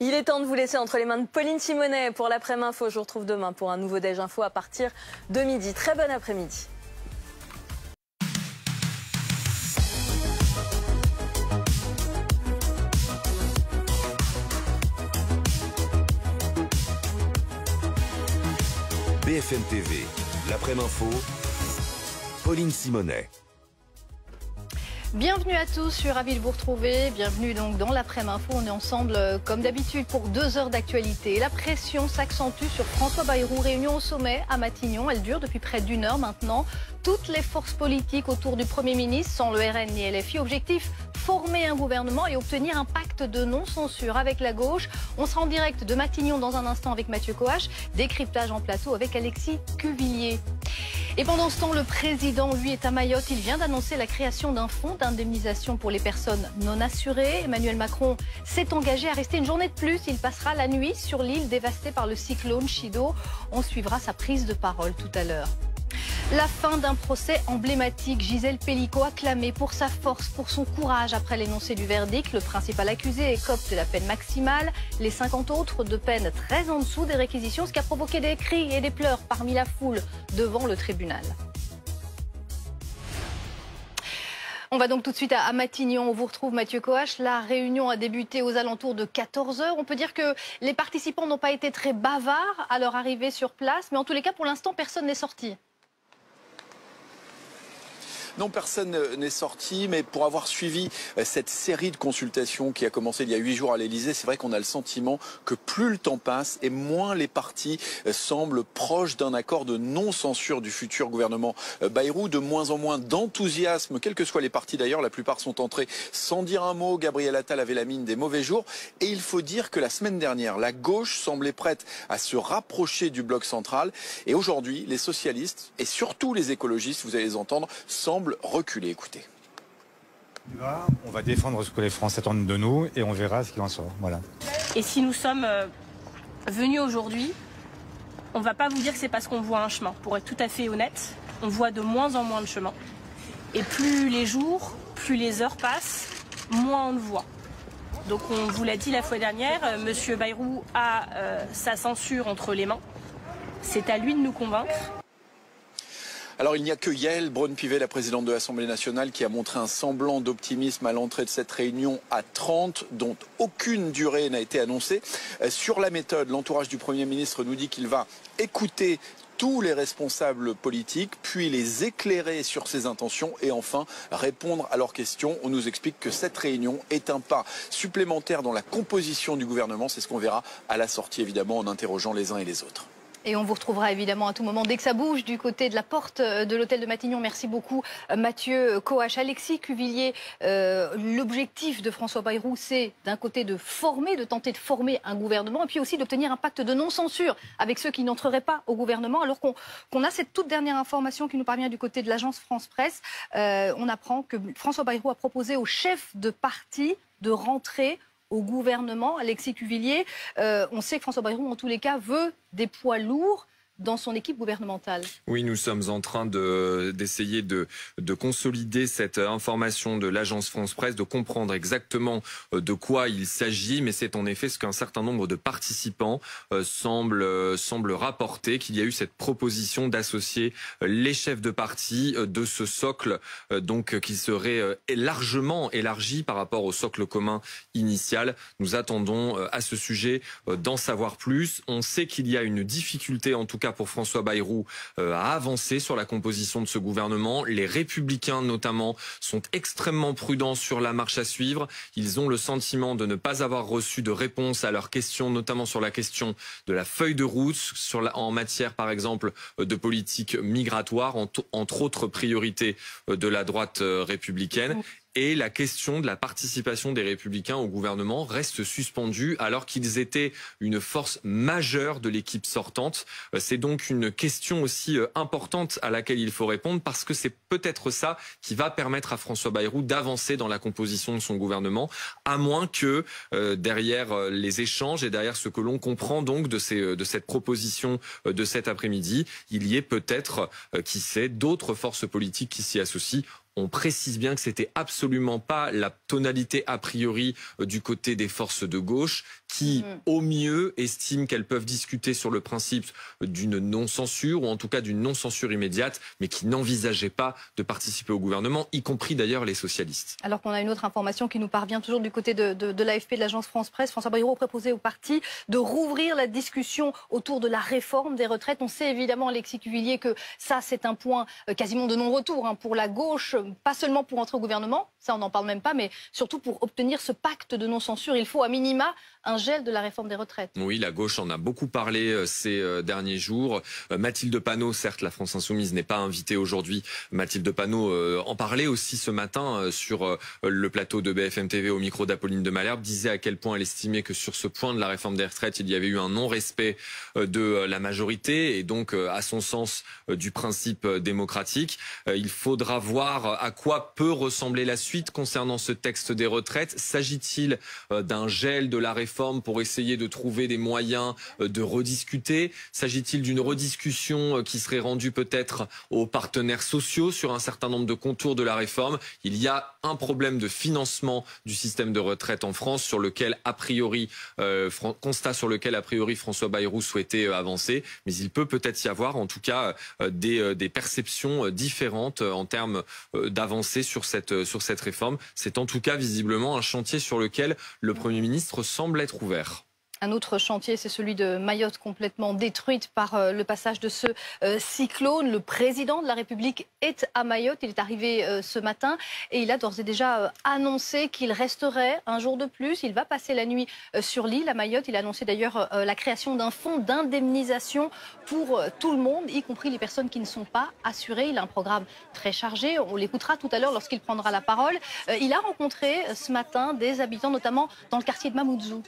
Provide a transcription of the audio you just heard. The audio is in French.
Il est temps de vous laisser entre les mains de Pauline Simonet pour l'après-midi info. Je vous retrouve demain pour un nouveau Déj Info à partir de midi. Très bon après-midi. BFM TV, l'après-midi info, Pauline Simonet. Bienvenue à tous, je suis ravie de vous retrouver. Bienvenue donc dans l'après-midi info. On est ensemble comme d'habitude pour 2 heures d'actualité. La pression s'accentue sur François Bayrou. Réunion au sommet à Matignon. Elle dure depuis près d'1 heure maintenant. Toutes les forces politiques autour du Premier ministre, sans le RN ni LFI. Objectif, former un gouvernement et obtenir un pacte de non-censure avec la gauche. On sera en direct de Matignon dans un instant avec Mathieu Coache. Décryptage en plateau avec Alexis Cuvillier. Et pendant ce temps, le président, lui, est à Mayotte. Il vient d'annoncer la création d'un fonds d'indemnisation pour les personnes non assurées. Emmanuel Macron s'est engagé à rester une journée de plus. Il passera la nuit sur l'île dévastée par le cyclone Chido. On suivra sa prise de parole tout à l'heure. La fin d'un procès emblématique. Gisèle Pelicot acclamée pour sa force, pour son courage après l'énoncé du verdict. Le principal accusé écope de la peine maximale. Les 50 autres de peine très en dessous des réquisitions, ce qui a provoqué des cris et des pleurs parmi la foule devant le tribunal. On va donc tout de suite à Matignon. On vous retrouve Mathieu Coache. La réunion a débuté aux alentours de 14 h. On peut dire que les participants n'ont pas été très bavards à leur arrivée sur place. Mais en tous les cas, pour l'instant, personne n'est sorti. Non, personne n'est sorti, mais pour avoir suivi cette série de consultations qui a commencé il y a 8 jours à l'Elysée, c'est vrai qu'on a le sentiment que plus le temps passe et moins les partis semblent proches d'un accord de non-censure du futur gouvernement Bayrou, de moins en moins d'enthousiasme, quels que soient les partis d'ailleurs, la plupart sont entrés sans dire un mot. Gabriel Attal avait la mine des mauvais jours et il faut dire que la semaine dernière, la gauche semblait prête à se rapprocher du bloc central et aujourd'hui, les socialistes et surtout les écologistes, vous allez les entendre, semblent reculer. Écoutez. On va défendre ce que les Français attendent de nous et on verra ce qu'il en sort. Voilà. Et si nous sommes venus aujourd'hui, on ne va pas vous dire que c'est parce qu'on voit un chemin. Pour être tout à fait honnête, on voit de moins en moins de chemin. Et plus les jours, plus les heures passent, moins on le voit. Donc on vous l'a dit la fois dernière, Monsieur Bayrou a sa censure entre les mains. C'est à lui de nous convaincre. Alors il n'y a que Yaël Braun-Pivet, la présidente de l'Assemblée nationale, qui a montré un semblant d'optimisme à l'entrée de cette réunion à 30, dont aucune durée n'a été annoncée. Sur la méthode, l'entourage du Premier ministre nous dit qu'il va écouter tous les responsables politiques, puis les éclairer sur ses intentions et enfin répondre à leurs questions. On nous explique que cette réunion est un pas supplémentaire dans la composition du gouvernement. C'est ce qu'on verra à la sortie, évidemment, en interrogeant les uns et les autres. Et on vous retrouvera évidemment à tout moment dès que ça bouge du côté de la porte de l'hôtel de Matignon. Merci beaucoup Mathieu Coache. Alexis Cuvillier, l'objectif de François Bayrou, c'est d'un côté de tenter de former un gouvernement et puis aussi d'obtenir un pacte de non-censure avec ceux qui n'entreraient pas au gouvernement. Alors qu'on a cette toute dernière information qui nous parvient du côté de l'agence France-Presse. On apprend que François Bayrou a proposé aux chefs de parti de rentrer au gouvernement. Alexis Cuvillier, on sait que François Bayrou, en tous les cas, veut des poids lourds dans son équipe gouvernementale. Oui, nous sommes en train d'essayer de consolider cette information de l'agence France-Presse, de comprendre exactement de quoi il s'agit, mais c'est en effet ce qu'un certain nombre de participants semblent rapporter, qu'il y a eu cette proposition d'associer les chefs de parti de ce socle donc qui serait largement élargi par rapport au socle commun initial. Nous attendons à ce sujet d'en savoir plus. On sait qu'il y a une difficulté, en tout cas pour François Bayrou, à avancer sur la composition de ce gouvernement. Les Républicains, notamment, sont extrêmement prudents sur la marche à suivre. Ils ont le sentiment de ne pas avoir reçu de réponse à leurs questions, notamment sur la question de la feuille de route, en matière, par exemple, de politique migratoire, entre autres priorités de la droite républicaine. Et la question de la participation des Républicains au gouvernement reste suspendue alors qu'ils étaient une force majeure de l'équipe sortante. C'est donc une question aussi importante à laquelle il faut répondre parce que c'est peut-être ça qui va permettre à François Bayrou d'avancer dans la composition de son gouvernement, à moins que derrière les échanges et derrière ce que l'on comprend donc de cette proposition de cet après-midi, il y ait peut-être, qui sait, d'autres forces politiques qui s'y associent. on précise bien que c'était absolument pas la tonalité a priori du côté des forces de gauche qui, au mieux, estiment qu'elles peuvent discuter sur le principe d'une non-censure ou en tout cas d'une non-censure immédiate, mais qui n'envisageaient pas de participer au gouvernement, y compris d'ailleurs les socialistes. Alors qu'on a une autre information qui nous parvient toujours du côté de l'AFP, de l'agence France Presse. François Bayrou a proposé au parti de rouvrir la discussion autour de la réforme des retraites. On sait évidemment, Alexis Cuvillier, que ça c'est un point quasiment de non-retour pour la gauche, pas seulement pour entrer au gouvernement, ça on n'en parle même pas, mais surtout pour obtenir ce pacte de non-censure. Il faut à minima un gel de la réforme des retraites. Oui, la gauche en a beaucoup parlé ces derniers jours. Mathilde Panot, certes, la France Insoumise n'est pas invitée aujourd'hui. Mathilde Panot en parlait aussi ce matin sur le plateau de BFM TV au micro d'Apolline de Malherbe, disait à quel point elle estimait que sur ce point de la réforme des retraites, il y avait eu un non-respect de la majorité et donc, à son sens, du principe démocratique. Il faudra voir à quoi peut ressembler la suite concernant ce texte des retraites. S'agit-il d'un gel de la réforme pour essayer de trouver des moyens de rediscuter? S'agit-il d'une rediscussion qui serait rendue peut-être aux partenaires sociaux sur un certain nombre de contours de la réforme? Il y a un problème de financement du système de retraite en France sur lequel, a priori, constat sur lequel, a priori, François Bayrou souhaitait avancer. Mais il peut-être y avoir, en tout cas, des perceptions différentes en termes d'avancée sur cette réforme. C'est en tout cas, visiblement, un chantier sur lequel le Premier ministre semble être ouvert. Un autre chantier, c'est celui de Mayotte, complètement détruite par le passage de ce cyclone. Le président de la République est à Mayotte. Il est arrivé ce matin et il a d'ores et déjà annoncé qu'il resterait un jour de plus. Il va passer la nuit sur l'île à Mayotte. Il a annoncé d'ailleurs la création d'un fonds d'indemnisation pour tout le monde, y compris les personnes qui ne sont pas assurées. Il a un programme très chargé. On l'écoutera tout à l'heure lorsqu'il prendra la parole. Il a rencontré ce matin des habitants, notamment dans le quartier de Mamoudzou.